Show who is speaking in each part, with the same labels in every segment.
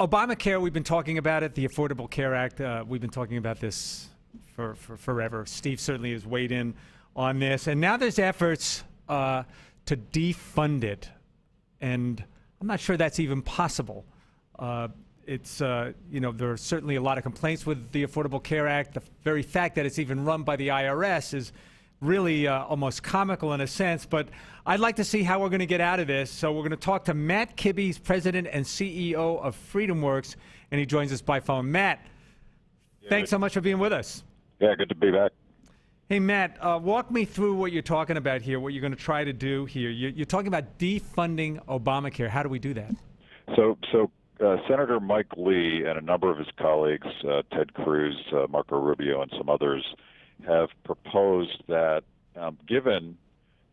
Speaker 1: Obamacare, we've been talking about it, the Affordable Care Act. We've been talking about this for forever. Steve certainly has weighed in on this. And now there's efforts to defund it. And I'm not sure that's even possible. There are certainly a lot of complaints with the Affordable Care Act. The very fact that it's even run by the IRS is really almost comical in a sense, but I'd like to see how we're going to get out of this. So we're going to talk to Matt Kibbe, he's president and CEO of FreedomWorks, and he joins us by phone. Matt, thanks so much for being with us.
Speaker 2: Yeah, good to be back.
Speaker 1: Hey, Matt, walk me through what you're talking about here, what you're going to try to do here. You're talking about defunding Obamacare. How do we do that?
Speaker 2: So Senator Mike Lee and a number of his colleagues, Ted Cruz, Marco Rubio, and some others, have proposed that given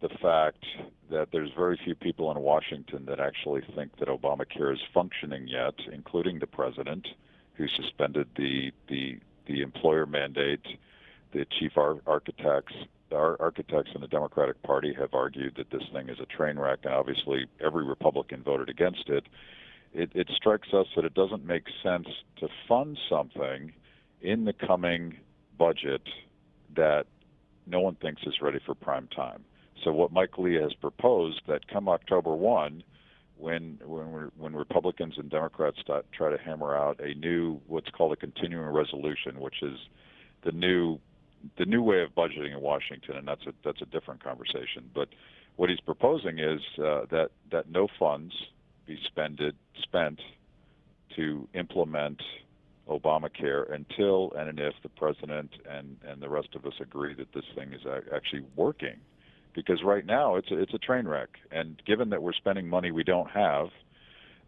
Speaker 2: the fact that there's very few people in Washington that actually think that Obamacare is functioning yet, including the president, who suspended the employer mandate, the chief architects in the Democratic Party have argued that this thing is a train wreck, and obviously every Republican voted against it. It strikes us that it doesn't make sense to fund something in the coming budget that no one thinks is ready for prime time. So what Mike Lee has proposed, that come October 1, when Republicans and Democrats try to hammer out a new, what's called a continuing resolution, which is the new way of budgeting in Washington, and that's a different conversation. But what he's proposing is that no funds be spent to implement Obamacare until and if the president and the rest of us agree that this thing is actually working. Because right now it's a train wreck, and given that we're spending money we don't have,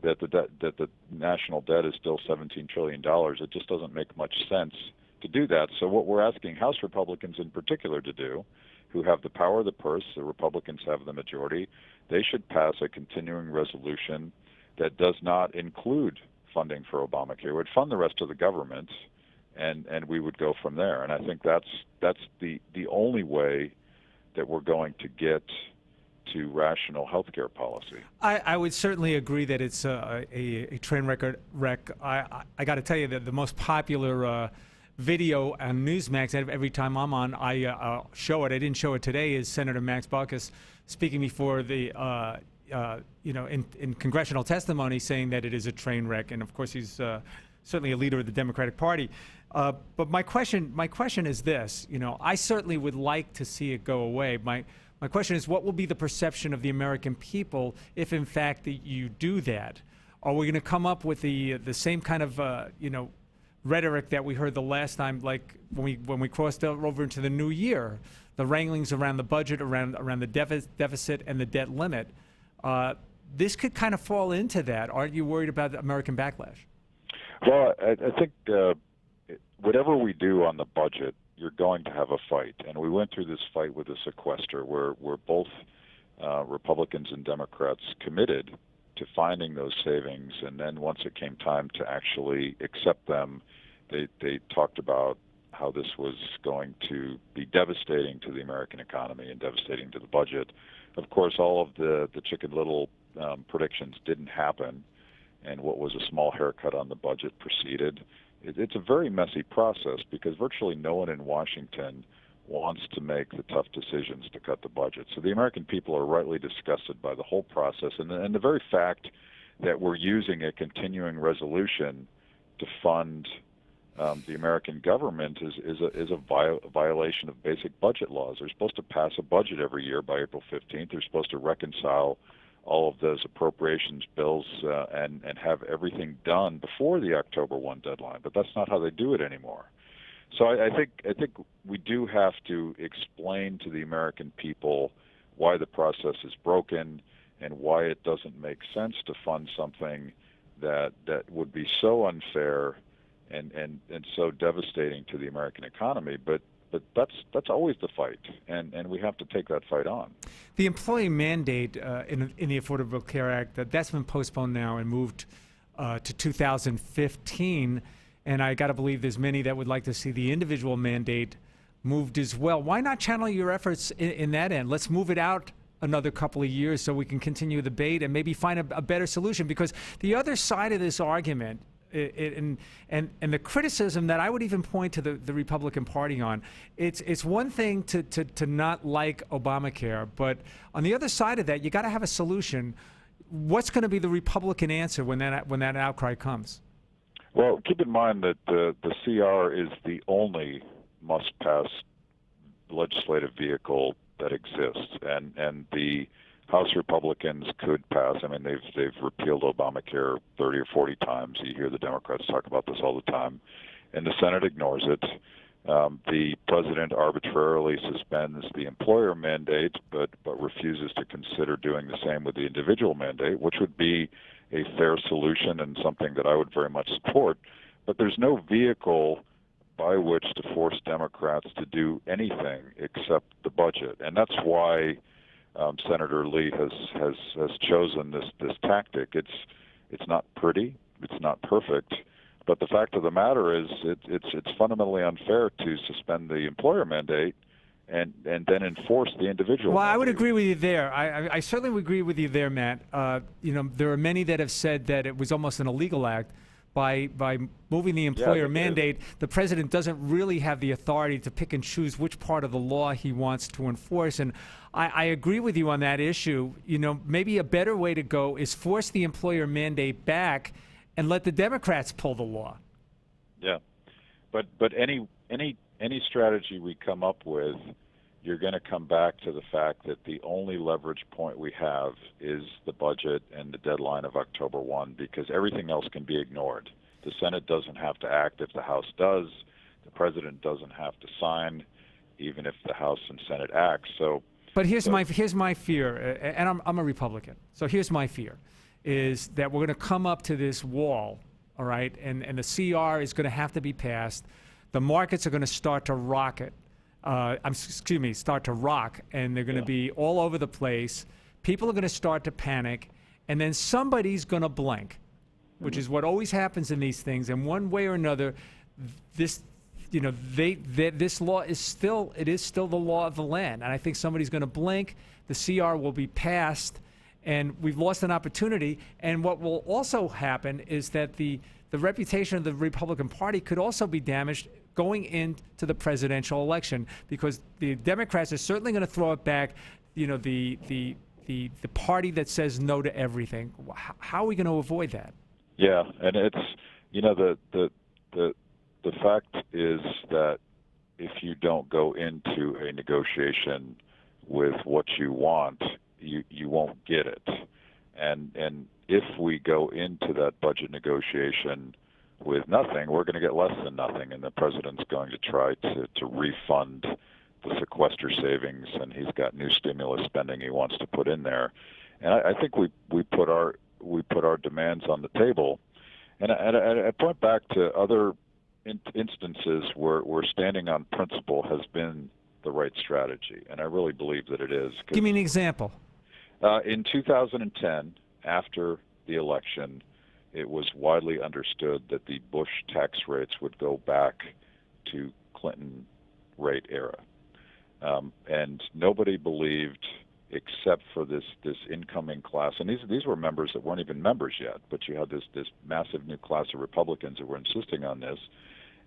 Speaker 2: that the national debt is still $17 trillion, it just doesn't make much sense to do that. So what we're asking House Republicans in particular to do, who have the power of the purse, the Republicans have the majority, they should pass a continuing resolution that does not include funding for Obamacare. It would fund the rest of the government, and we would go from there. And I think that's the only way that we're going to get to rational health care policy.
Speaker 1: I would certainly agree that it's a train wreck. I got to tell you that the most popular video on Newsmax, every time I'm on, I show it. I didn't show it today. Is Senator Max Baucus speaking before the in congressional testimony, saying that it is a train wreck, and of course he's certainly a leader of the Democratic Party. But my question is this: I certainly would like to see it go away. My question is, what will be the perception of the American people if, in fact, that you do that? Are we going to come up with the same kind of rhetoric that we heard the last time, like when we crossed over into the new year, the wranglings around the budget, around the deficit and the debt limit? This could kind of fall into that. Aren't you worried about American backlash?
Speaker 2: Well, I think whatever we do on the budget, you're going to have a fight. And we went through this fight with the sequester where both Republicans and Democrats committed to finding those savings. And then once it came time to actually accept them, they talked about how this was going to be devastating to the American economy and devastating to the budget. Of course, all of the Chicken Little predictions didn't happen, and what was a small haircut on the budget proceeded. It's a very messy process because virtually no one in Washington wants to make the tough decisions to cut the budget. So the American people are rightly disgusted by the whole process, and the very fact that we're using a continuing resolution to fund the American government is a violation of basic budget laws. They're supposed to pass a budget every year by April 15th. They're supposed to reconcile all of those appropriations bills and have everything done before the October 1 deadline. But that's not how they do it anymore. So I think we do have to explain to the American people why the process is broken and why it doesn't make sense to fund something that would be so unfair and so devastating to the American economy. But that's always the fight, and we have to take that fight on.
Speaker 1: The employee mandate in the Affordable Care Act, that's been postponed now and moved to 2015. And I got to believe there's many that would like to see the individual mandate moved as well. Why not channel your efforts in that end? Let's move it out another couple of years so we can continue the debate and maybe find a better solution. Because the other side of this argument And the criticism that I would even point to the Republican Party on, it's one thing to not like Obamacare, but on the other side of that, you got to have a solution. What's going to be the Republican answer when that outcry comes?
Speaker 2: Well, keep in mind that the CR is the only must-pass legislative vehicle that exists, and the House Republicans could pass. I mean, they've repealed Obamacare 30 or 40 times. You hear the Democrats talk about this all the time, and the Senate ignores it. The president arbitrarily suspends the employer mandate, but refuses to consider doing the same with the individual mandate, which would be a fair solution and something that I would very much support. But there's no vehicle by which to force Democrats to do anything except the budget, and that's why Senator Lee has chosen this tactic. It's not pretty, it's not perfect, but the fact of the matter is it's fundamentally unfair to suspend the employer mandate and then enforce the individual.
Speaker 1: Well,
Speaker 2: mandate.
Speaker 1: I would agree with you there. I certainly would agree with you there, Matt. There are many that have said that it was almost an illegal act. By moving the employer mandate, the president doesn't really have the authority to pick and choose which part of the law he wants to enforce. And I agree with you on that issue. Maybe a better way to go is force the employer mandate back and let the Democrats pull the law.
Speaker 2: Yeah, but any strategy we come up with, you're going to come back to the fact that the only leverage point we have is the budget and the deadline of October 1, because everything else can be ignored. The Senate doesn't have to act if the House does. The president doesn't have to sign, even if the House and Senate act.
Speaker 1: But here's my fear, and I'm a Republican. So here's my fear, is that we're going to come up to this wall, all right, and the CR is going to have to be passed. The markets are going to start to rocket. Start to rock, and they're going to be all over the place. People are going to start to panic, and then somebody's going to blink, which is what always happens in these things. And one way or another, this law is still the law of the land. And I think somebody's going to blink. The CR will be passed, and we've lost an opportunity. And what will also happen is that the reputation of the Republican Party could also be damaged going into the presidential election, because the Democrats are certainly going to throw it back. The party that says no to everything. How are we going to avoid that?
Speaker 2: Yeah, and it's the fact is that if you don't go into a negotiation with what you want, you won't get it. And if we go into that budget negotiation with nothing, we're going to get less than nothing, and the president's going to try to refund the sequester savings, and he's got new stimulus spending he wants to put in there. And I think we put our demands on the table, and I point back to other instances where standing on principle has been the right strategy, and I really believe that it is.
Speaker 1: Give me an example.
Speaker 2: In 2010, after the election, it was widely understood that the Bush tax rates would go back to Clinton rate era. And nobody believed, except for this incoming class, and these were members that weren't even members yet, but you had this massive new class of Republicans that were insisting on this.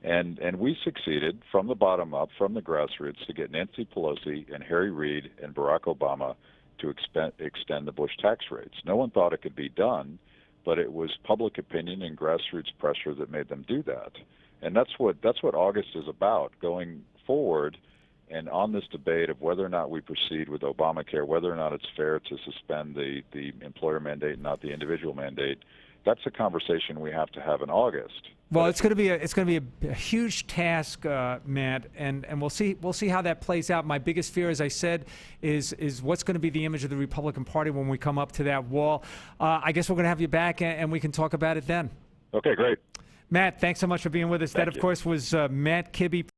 Speaker 2: And we succeeded from the bottom up, from the grassroots, to get Nancy Pelosi and Harry Reid and Barack Obama to extend the Bush tax rates. No one thought it could be done, but it was public opinion and grassroots pressure that made them do that. And that's what August is about, going forward and on this debate of whether or not we proceed with Obamacare, whether or not it's fair to suspend the employer mandate and not the individual mandate. That's a conversation we have to have in August.
Speaker 1: Well, it's going to be a huge task, Matt, and we'll see how that plays out. My biggest fear, as I said, is what's going to be the image of the Republican Party when we come up to that wall. I guess we're going to have you back, and we can talk about it then.
Speaker 2: Okay, great.
Speaker 1: Matt, thanks so much for being with us.
Speaker 2: Thank
Speaker 1: That, of
Speaker 2: you.
Speaker 1: course, was Matt Kibbe.